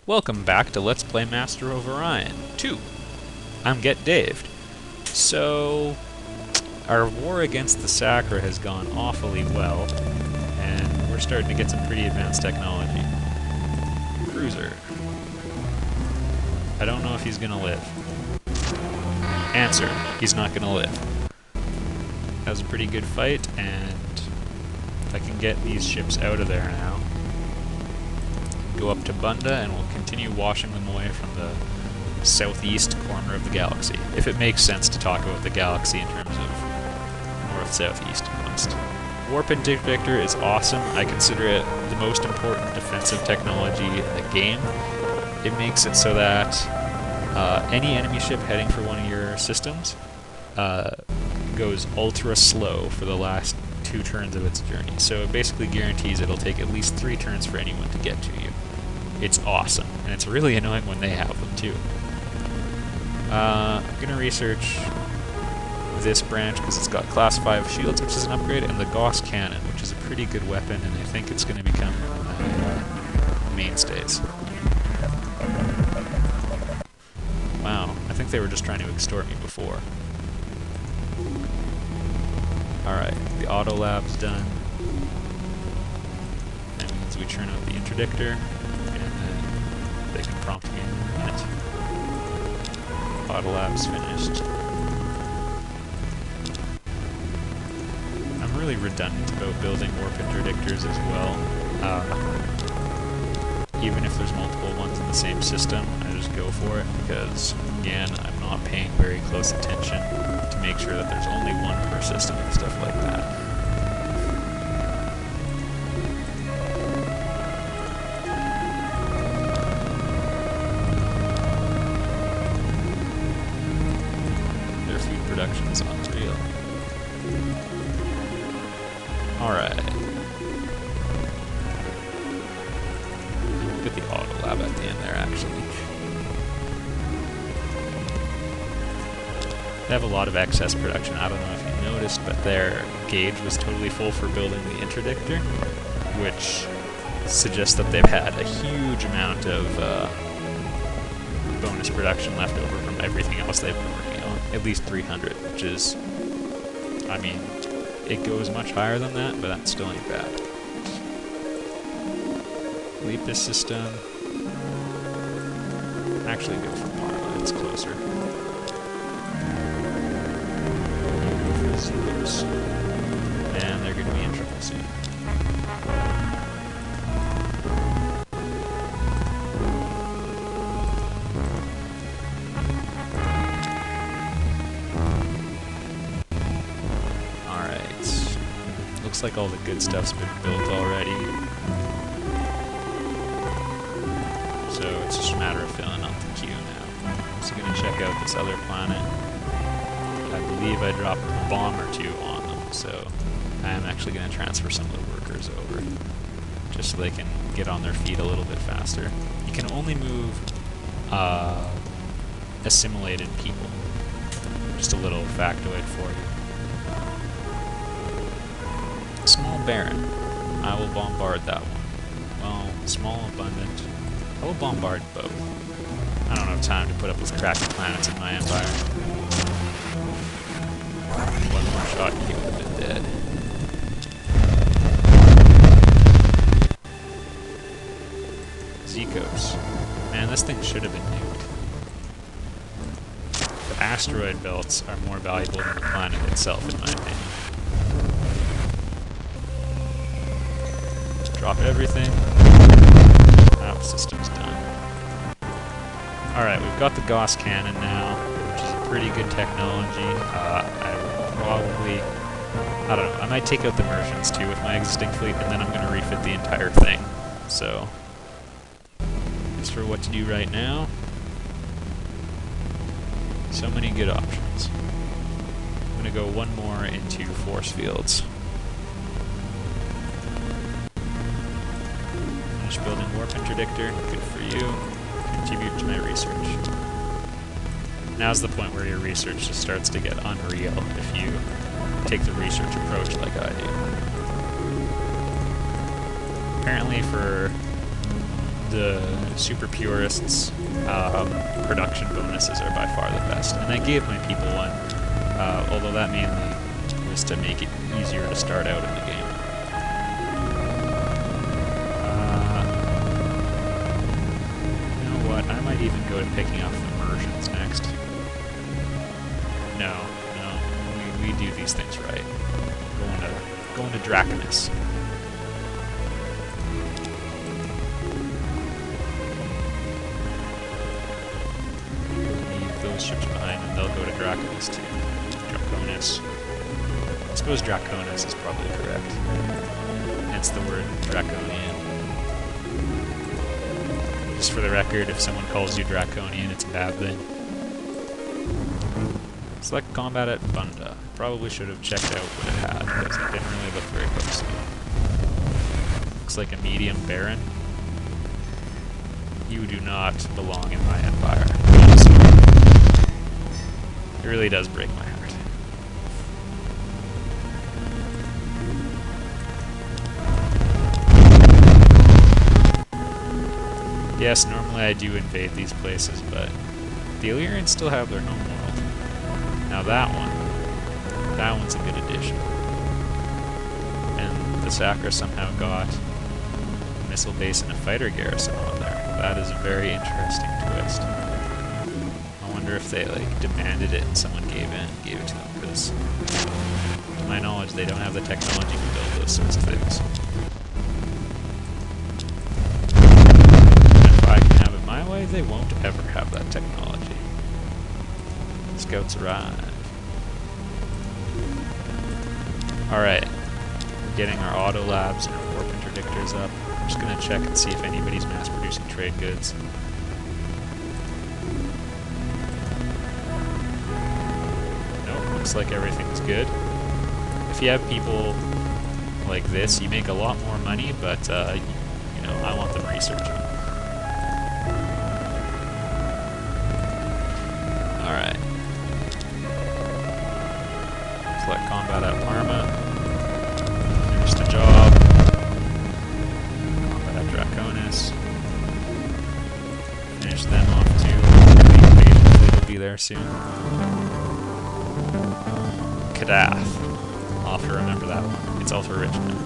Welcome back to Let's Play Master of Orion 2. I'm Get Daved. So, our war against the Sakkra has gone awfully well, and we're starting to get some pretty advanced technology. Cruiser. I don't know if he's gonna live. Answer, he's not gonna live. That was a pretty good fight, and I can get these ships out of there now. Go up to Bunda, and we'll continue washing them away from the southeast corner of the galaxy. If it makes sense to talk about the galaxy in terms of north, south, east, and west. Warp Interdictor is awesome. I consider it the most important defensive technology in the game. It makes it so that any enemy ship heading for one of your systems goes ultra slow for the last 2 turns of its journey. So it basically guarantees it'll take at least 3 turns for anyone to get to you. It's awesome, and it's really annoying when they have them too. I'm going to research this branch because it's got class 5 shields, which is an upgrade, and the Gauss cannon, which is a pretty good weapon, and I think it's going to become mainstays. Wow, I think they were just trying to extort me before. Alright, the auto lab's done. That means we churn out the interdictor, and then they can prompt me in a minute. Auto lab's finished. I'm really redundant about building warp interdictors as well. Even if there's multiple ones in the same system, I just go for it because, again, I'm not paying very close attention to make sure that there's only one per system and stuff like that. Their food production is unreal. Alright. Look at the auto lab at the end there, actually. They have a lot of excess production. I don't know if you noticed, but their gauge was totally full for building the interdictor, which suggests that they've had a huge amount of bonus production left over from everything else they've been working on. At least 300, which is, I mean, it goes much higher than that, but that still ain't bad. Leap this system. Actually go for Marla, it's closer. And they're going to be in trouble soon. Alright. Looks like all the good stuff's been built already. So it's just a matter of filling up the queue now. I'm just going to check out this other planet. I believe I dropped a bomb or 2 on them, so I am actually going to transfer some of the workers over, just so they can get on their feet a little bit faster. You can only move assimilated people. Just a little factoid for you. Small Baron. I will bombard that one. Well, small abundant. I will bombard both. I don't have time to put up with crappy planets in my empire. One more shot and he would have been dead. Zikos. Man, this thing should have been nuked. The asteroid belts are more valuable than the planet itself, in my opinion. Drop everything. That system's done. Alright, we've got the Gauss cannon now, which is a pretty good technology. Probably, I don't know, I might take out the Mrrshans too with my existing fleet, and then I'm going to refit the entire thing. So, as for what to do right now, so many good options. I'm going to go one more into force fields. Finish building warp interdictor, good for you. Contribute to my research. Now's the point where your research just starts to get unreal if you take the research approach like I do. Apparently for the super purists' production bonuses are by far the best, and I gave my people one, although that mainly was to make it easier to start out in the game. You know what, I might even go to picking up the Mrrshans next. No, we do these things right. Going to Draconis. Leave those ships behind and they'll go to Draconis too. Draconis. I suppose Draconis is probably correct. Hence the word Draconian. Just for the record, if someone calls you Draconian, it's a bad thing. Select combat at Bunda. Probably should have checked out what it had, because it didn't really look very closely. Looks like a medium baron. You do not belong in my empire. It really does break my heart. Yes, normally I do invade these places, but the Illyrians still have their home world. Now that one's a good addition. And the Sakkra somehow got a missile base and a fighter garrison on there. That is a very interesting twist. I wonder if they demanded it and someone gave it to them, because to my knowledge they don't have the technology to build those sorts of things. And if I can have it my way, they won't ever have that technology. Scouts arrive. Alright, we're getting our auto labs and our warp interdictors up. I'm just going to check and see if anybody's mass producing trade goods. Nope, looks like everything's good. If you have people like this, you make a lot more money, but you know, I want them researching. Alright. Select combat at Parma. Finish the job. Combat at Draconis. Finish them off too. They'll be there soon. Kadath. I'll have to remember that one. It's also Richmond.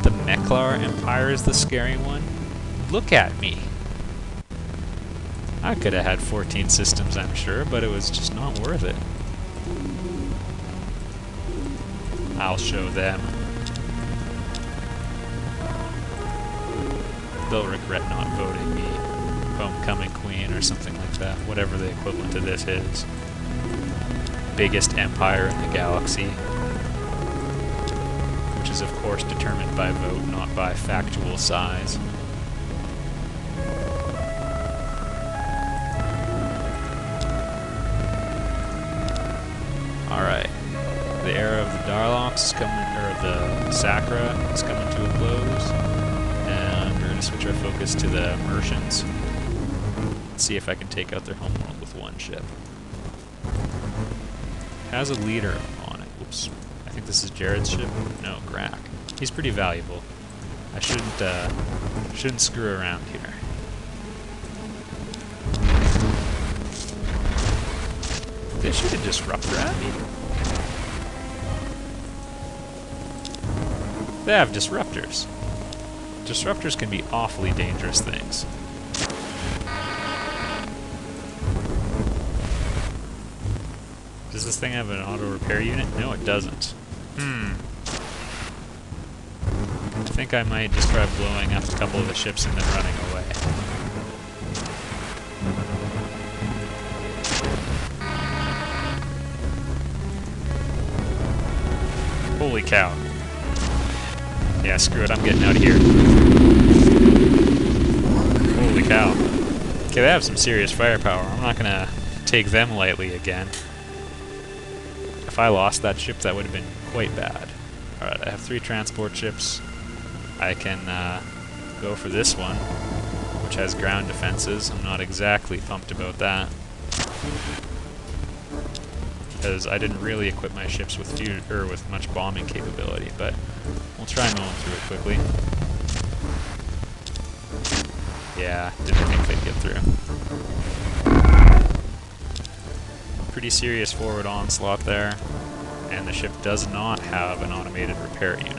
The Meklar Empire is the scary one. Look at me. I could have had 14 systems, I'm sure, but it was just not worth it. I'll show them. They'll regret not voting me homecoming queen or something like that, whatever the equivalent to this is. Biggest empire in the galaxy, which is of course determined by vote, not by factual size. Alright. The era of the Darloks is coming, or the Sakkra is coming to a close, and we're going to switch our focus to the Mrrshans. Let's see if I can take out their homeworld with one ship. Has a leader on it. Oops. I think this is Jared's ship. No, Grack. He's pretty valuable. I shouldn't screw around here. They should have disruptor at me. They have disruptors. Disruptors can be awfully dangerous things. Does this thing have an auto repair unit? No, it doesn't. I think I might just try blowing up a couple of the ships and then running away. Holy cow. Yeah, screw it, I'm getting out of here. Holy cow. Okay, they have some serious firepower. I'm not gonna take them lightly again. If I lost that ship, that would have been quite bad. Alright, I have 3 transport ships. I can go for this one, which has ground defenses. I'm not exactly pumped about that, because I didn't really equip my ships with with much bombing capability, but we'll try mowing through it quickly. Yeah, didn't think they'd get through. Pretty serious forward onslaught there, and the ship does not have an automated repair unit.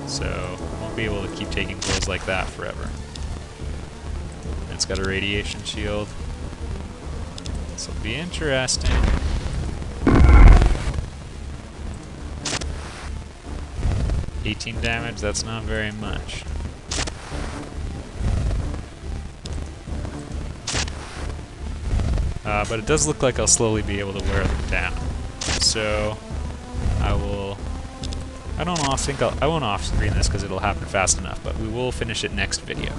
So, won't be able to keep taking blows like that forever. It's got a radiation shield. This will be interesting. $18 damage, that's not very much. But it does look like I'll slowly be able to wear them down. So, I won't off-screen this because it'll happen fast enough, but we will finish it next video.